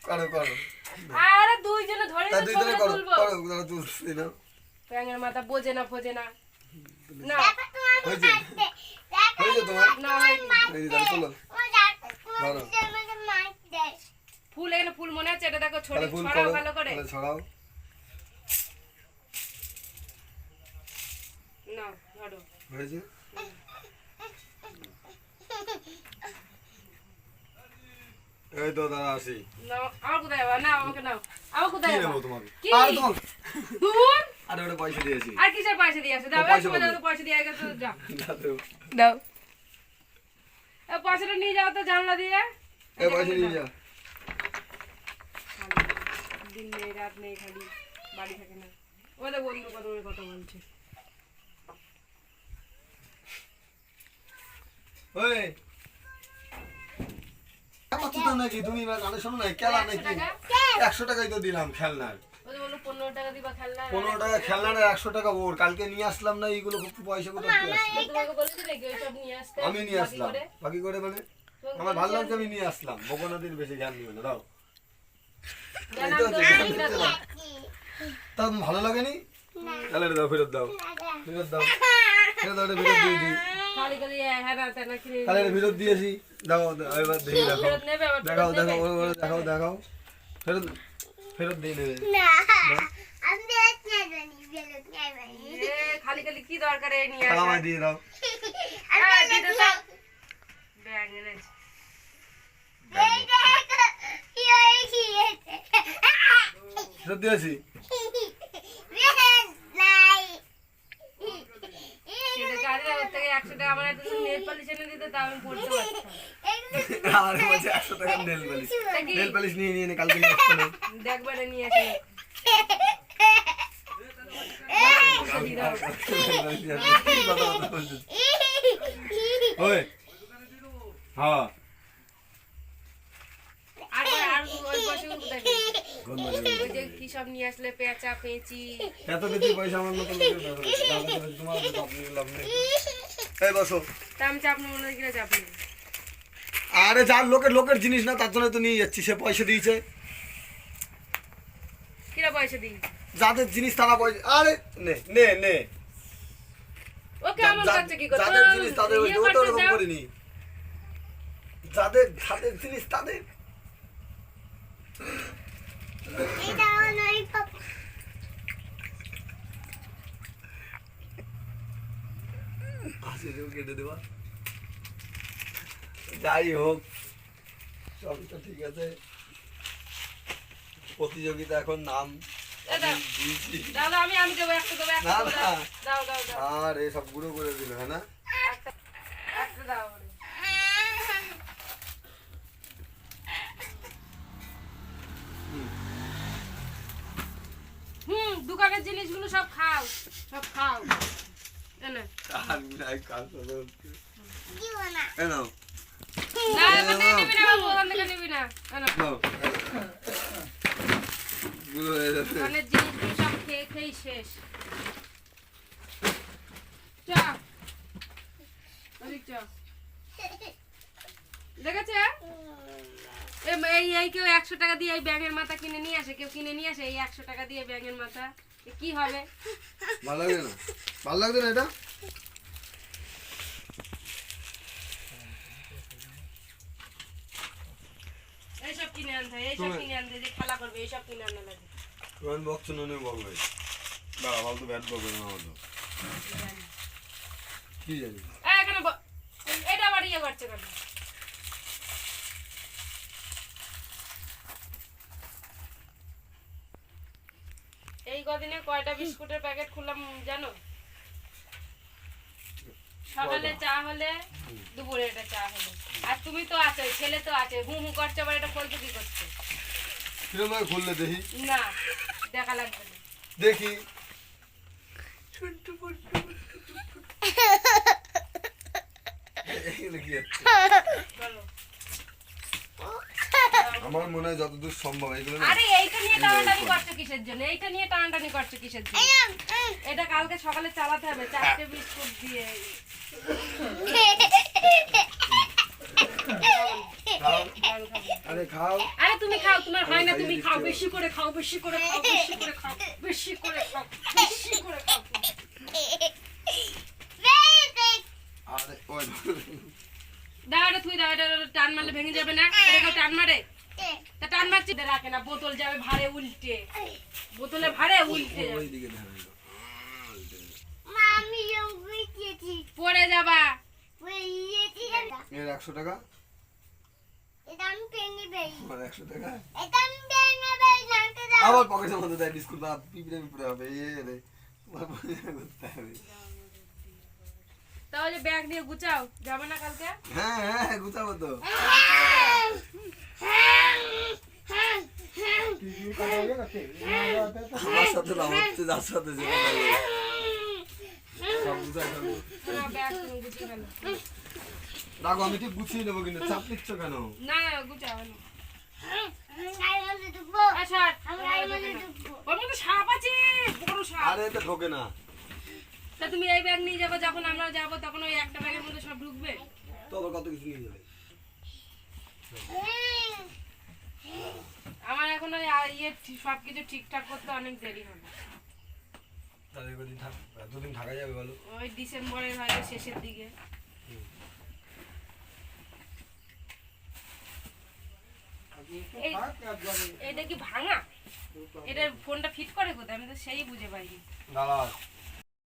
করো করো আরে দুইজনে ধরে তা তো দুইজনে ছবিটা করো তুলবো করো দাঁড়া তুলছি না ব্যাঙের মাথা বোঝে না ফোজে না না হয়েছে হয়েছে তোমার না হয়নি এই দাঁড়া তোলো ধরো ফুল এখানে ফুল মনে আছে এটা দেখো তাহলে ফুল ছড়াও করো ভালো করে তাহলে ছড়াও না ধরো হয়েছে এই তো দাঁড়া আসি না আমার কোথায় যাবা না আমাকে নাও আমার কোথায় কি যাবা নেবো তোমাকে কি আর তোমার দূর আরে ওটা পয়সা দিয়েছি আর কিসের পয়সা দিয়ে আসো দাও পয়সা তোমার পাবে। তো পয়সা দিয়ে গেছে তো যাও না তো দাও এই পয়সাটা নিয়ে যাও তো জানলা দিয়ে এই পয়সা নিয়ে যা দিন নেই রাত নেই খালি বাড়ি থাকে না ওদের বন্ধু কথা বলছে ওই আমার তো নাকি তুমি গানে শোনো না খেলা নাকি 100 টাকাই তো দিলাম খেলনার ওদের বললো 15 টাকা দিবা খেলনা 15 টাকা খেলনার 100 টাকা ওর কালকে নিয়ে আসলাম না এইগুলো পয়সা কোথায় দিয়ে আসলাম তোমাকে বলেছি নাকি ওইসব নিয়ে আসতে আমি নিয়ে আসলাম বাকি করে মানে আমার ভালো লাগছে আমি নিয়ে আসলাম বকনাদির বেশি জ্ঞান দিও না দাও তা ভালো লাগেনি তাহলে এটা দাও ফেরত দাও ফেরত দাও ফেরত দাও ফেরত দিয়ে দিই খালি খালি হ্যাঁ না তেনা কিনে তাহলে এটা ফেরত দিয়েছি দাও এবার দেখি দেখাও ফেরত নেবে আবার দেখাও দেখাও ওরে দেখাও দেখাও ফেরত ফেরত দিয়ে নেবে খালি খালি কি দরকার এই নিয়ে টাকা আসা আমায় দিয়ে দাও দিতে দাও ব্যাগ এনেছি ফেরত দিয়েছি সেটা গাড়ি ওর থেকে 100 টাকা আমার একটা নেল পালিশ এনে দিতে তাও আমি পড়তে পারতাম আর বলছে 100 টাকা নেল পালিশ নিয়ে নিয়ে নে, কালকে নিয়ে আসবে না দেখবারে নিয়ে আসে ওই হ্যাঁ আর ওই পয়সা কোথায় ওই যে কি সব নিয়ে আসলে পেঁচা পেঁচি এত বেশি পয়সা আমার মতো লোকের ব্যাপারে তোমার তো আপনি লাভ নেই এই বসো তা আমি চাপ নেবো না কিনা চাপ নেবো আরে যার লোকের জিনিস না তার জন্য তো নিয়ে যাচ্ছি সে পয়সা দিয়েছে কিরা পয়সা দিই যাদের জিনিস তারা পয়সা আরে নে নে নে ওকে আমার কাছে কি করতে যাদের জিনিস তাদের ওই তো ওরকম করিনি যাদের জিনিস তাদের কেটে দেওয়া যাই হোক সবই তো ঠিক আছে প্রতিযোগিতা এখন নাম দাদা আমি দেবো একটা দেবো একটা না দেবো, না দাও দাও দাও আর এই সব গুঁড়ো করে দিল হ্যাঁ না একটা দাও আমারে। দোকানের জিনিসগুলো সব খাও এনে আর নাই কাজ হবে এ নাও না এবার থেকে নিবি না বাবু ওখান থেকে নিবি না এনে নাও গুঁড়ো হয়ে যাবে দোকানের জিনিসগুলো সব খেয়ে শেষ চা ওদিক চা দেখেছে এই কেউ 100 টাকা দিয়ে এই ব্যাঙের মাথা কিনে নিয়ে আসে কেউ কিনে নিয়ে আসে এই 100 টাকা দিয়ে ব্যাঙের মাথা কি হবে ভালো লাগবে না ভালো লাগবে না এটা এইসব কিনে আনতে যে খেলা করবে এইসব কিনে আনা লাগে কোন বক্স ননে বলবে বাবা ফালতু ব্যাট বলবে না হলো কি জানি এখানে এটা আবার ইয়ে করছে কেন এই কদিনে কয়টা বিস্কুটের প্যাকেট খুললাম জানো সকালে চা হলে দুপুরে এটা চা হলে আর তুমি তো আছো ছেলে তো আছে হু করছে আবার এটা ফলতে কি করছে কিরম ভাবে খুললে দেখি না দেখা লাগবে না দেখি এগুলো কি হচ্ছে? চলো আমার মনে হয় যতদূর সম্ভব এগুলো না আরে এইটা নিয়ে টানাটানি করছো কিসের জন্য এইটা নিয়ে টানাটানি করছো কিসের জন্য এটা কালকে সকালে চালাতে হবে 4টে বিস্কুট দিয়ে খাও। খাবো। আরে খাও আরে তুমি খাও, তোমার হয় না, তুমি খাও, বেশি করে খাও, বেশি করে খাও, বেশি করে খাও, বেশি করে খাও, বেশি করে খাও। আরে ওই দাও এটা, তুই দাও এটা, টান মারলে ভেঙে যাবে না, এটা কেউ টান মারে? তা টান মারছি রাখে না, বোতল যাবে ভারে উল্টে, বোতলে ভারে উল্টে যাবে। ওইদিকে ধ্যান দাও। পড়ে যাবা। এর 100 টাকা আমার 100 টাকা আবার পকেটের মধ্যে দেয় বিস্কুট বা পিঁপড়ে পিঁপড়ে হবে রে তোমার পরিষ্কার করতে হবে। তাহলে ব্যাগ নিয়ে গুছাও, যাবে না কালকে? হ্যাঁ হ্যাঁ গুছাবো তো। আমার সাথে না হচ্ছে যার সাথে যেটা করবে। সব গুছাই ফেলবো। না, ব্যাগ তুমি গুছিয়ে ফেলো। রাখো আমি ঠিক গুছিয়ে নেবো কিন্তু চাপ নিচ্ছ কেন? না গুছাও না। আচ্ছা ওর মধ্যে সাপ আছে, বড় সাপ। আরে এটা ঢোকে না। তা তুমি এই ব্যাগ নিয়ে যাবো, যখন আমরা যাবো তখন ওই একটা ব্যাগের মধ্যে সব ঢুকবে। তো আবার কত কিছু নিয়ে যাবে। আমার এখন ওই সবকিছু ঠিকঠাক করতে অনেক দেরি হবে। তাহলে কদিন থাক, এতদিন থাকা যাবে বলো? ওই ডিসেম্বরের হয়তো শেষের দিকে। এটা কি ভাঙা? এটার ফোনটা ফিট করে কোথায়? আমি তো সেই বুঝে পাইনি। দাঁড়াও